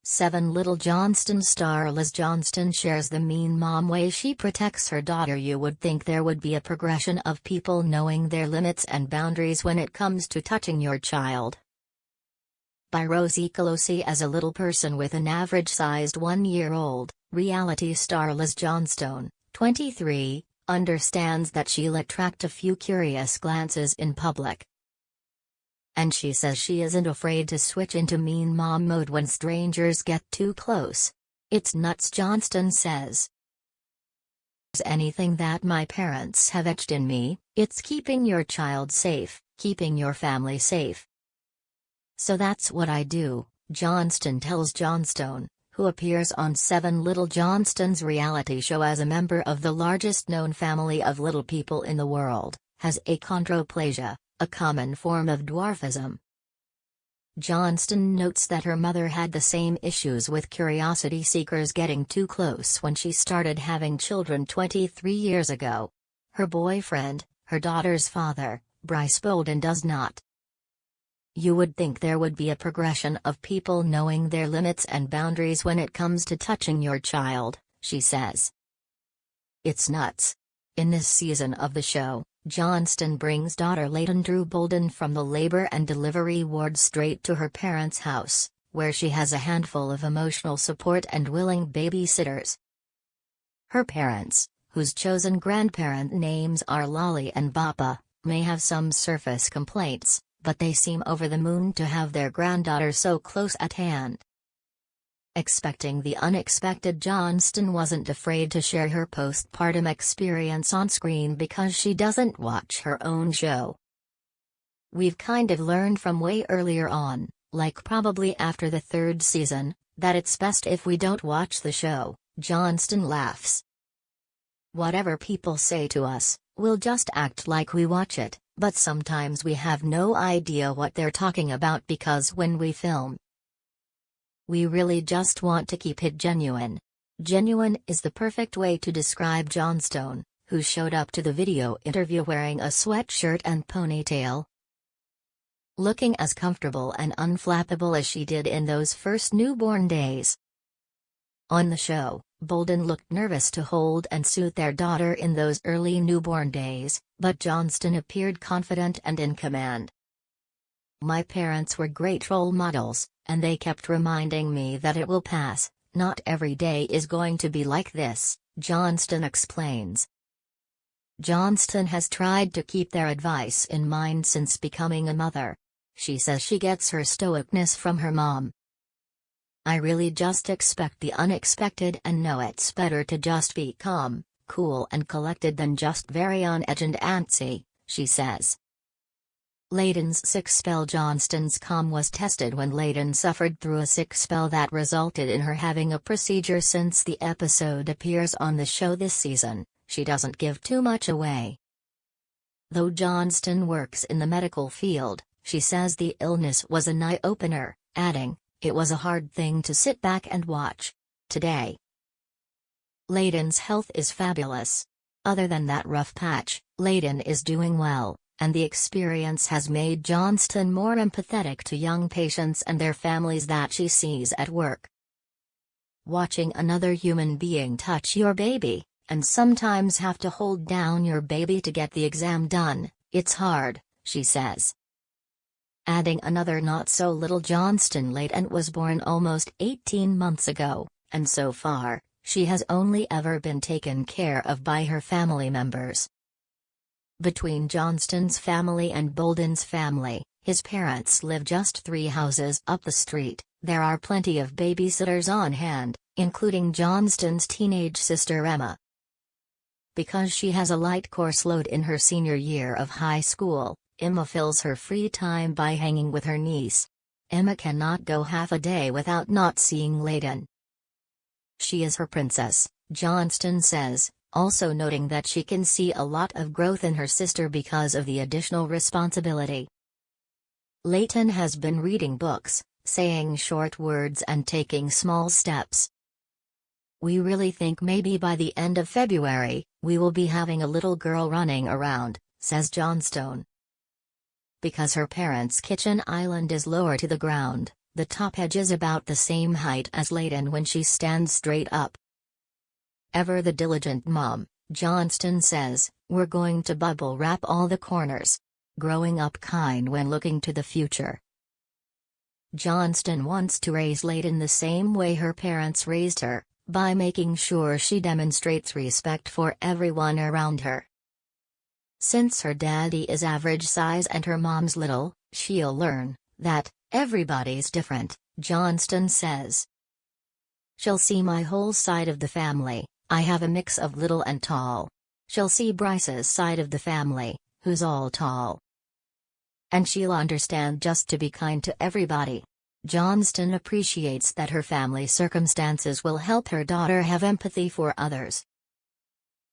7 Little Johnston star Liz Johnston shares the mean mom way she protects her daughter. You would think there would be a progression of people knowing their limits and boundaries when it comes to touching your child. By Rosie Colosi. As a little person with an average-sized 1-year-old, reality star Liz Johnstone, 23, understands that she'll attract a few curious glances in public. And she says she isn't afraid to switch into mean mom mode when strangers get too close. "It's nuts," Johnston says. "Anything that my parents have etched in me, it's keeping your child safe, keeping your family safe. So that's what I do," Johnston tells Johnstone, who appears on 7 Little Johnston's reality show as a member of the largest known family of little people in the world, has achondroplasia, a common form of dwarfism. Johnston notes that her mother had the same issues with curiosity seekers getting too close when she started having children 23 years ago. Her boyfriend, her daughter's father, Bryce Bolden, does not. "You would think there would be a progression of people knowing their limits and boundaries when it comes to touching your child," she says. "It's nuts." In this season of the show, Johnston brings daughter Leighton Bolden from the labor and delivery ward straight to her parents' house, where she has a handful of emotional support and willing babysitters. Her parents, whose chosen grandparent names are Lolly and Bappa, may have some surface complaints, but they seem over the moon to have their granddaughter so close at hand. Expecting the unexpected, Johnston wasn't afraid to share her postpartum experience on screen because she doesn't watch her own show. "We've kind of learned from way earlier on, like probably after the 3rd season, that it's best if we don't watch the show," Johnston laughs. "Whatever people say to us, we'll just act like we watch it, but sometimes we have no idea what they're talking about because when we film, we really just want to keep it genuine." Genuine is the perfect way to describe Johnstone, who showed up to the video interview wearing a sweatshirt and ponytail. Looking as comfortable and unflappable as she did in those first newborn days. On the show, Bolden looked nervous to hold and soothe their daughter in those early newborn days, but Johnston appeared confident and in command. "My parents were great role models, and they kept reminding me that it will pass, not every day is going to be like this," Johnston explains. Johnston has tried to keep their advice in mind since becoming a mother. She says she gets her stoicness from her mom. "I really just expect the unexpected and know it's better to just be calm, cool and collected than just very on edge and antsy," she says. Leighton's sick spell. Johnston's calm was tested when Leighton suffered through a sick spell that resulted in her having a procedure. Since the episode appears on the show this season, she doesn't give too much away. Though Johnston works in the medical field, she says the illness was an eye-opener, adding, "It was a hard thing to sit back and watch. Today, Leighton's health is fabulous. Other than that rough patch, Leighton is doing well, and the experience has made Johnston more empathetic to young patients and their families that she sees at work. Watching another human being touch your baby, and sometimes have to hold down your baby to get the exam done, it's hard," she says. Adding another not-so-little Johnston. Leighton was born almost 18 months ago, and so far, she has only ever been taken care of by her family members. Between Johnston's family and Bolden's family, his parents live just 3 houses up the street. There are plenty of babysitters on hand, including Johnston's teenage sister Emma. Because she has a light course load in her senior year of high school, Emma fills her free time by hanging with her niece. Emma cannot go half a day without not seeing Leighton. "She is her princess," Johnston says, also noting that she can see a lot of growth in her sister because of the additional responsibility. Leighton has been reading books, saying short words and taking small steps. "We really think maybe by the end of February, we will be having a little girl running around," says Johnstone. Because her parents' kitchen island is lower to the ground, The top edge is about the same height as Leighton when she stands straight up. Ever the diligent mom, Johnston says, "We're going to bubble wrap all the corners." Growing up kind when looking to the future. Johnston wants to raise Leighton the same way her parents raised her, by making sure she demonstrates respect for everyone around her. Since her daddy is average size and her mom's little, she'll learn that everybody's different, Johnston says. She'll see my whole side of the family. I have a mix of little and tall. She'll see Bryce's side of the family, who's all tall. And she'll understand just to be kind to everybody. Johnston appreciates that her family circumstances will help her daughter have empathy for others.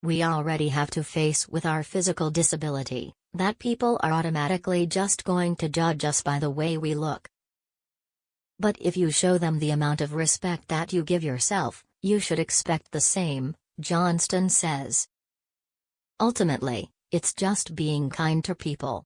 We already have to face with our physical disability, that people are automatically just going to judge us by the way we look. But if you show them the amount of respect that you give yourself, you should expect the same, Johnston says. Ultimately, it's just being kind to people.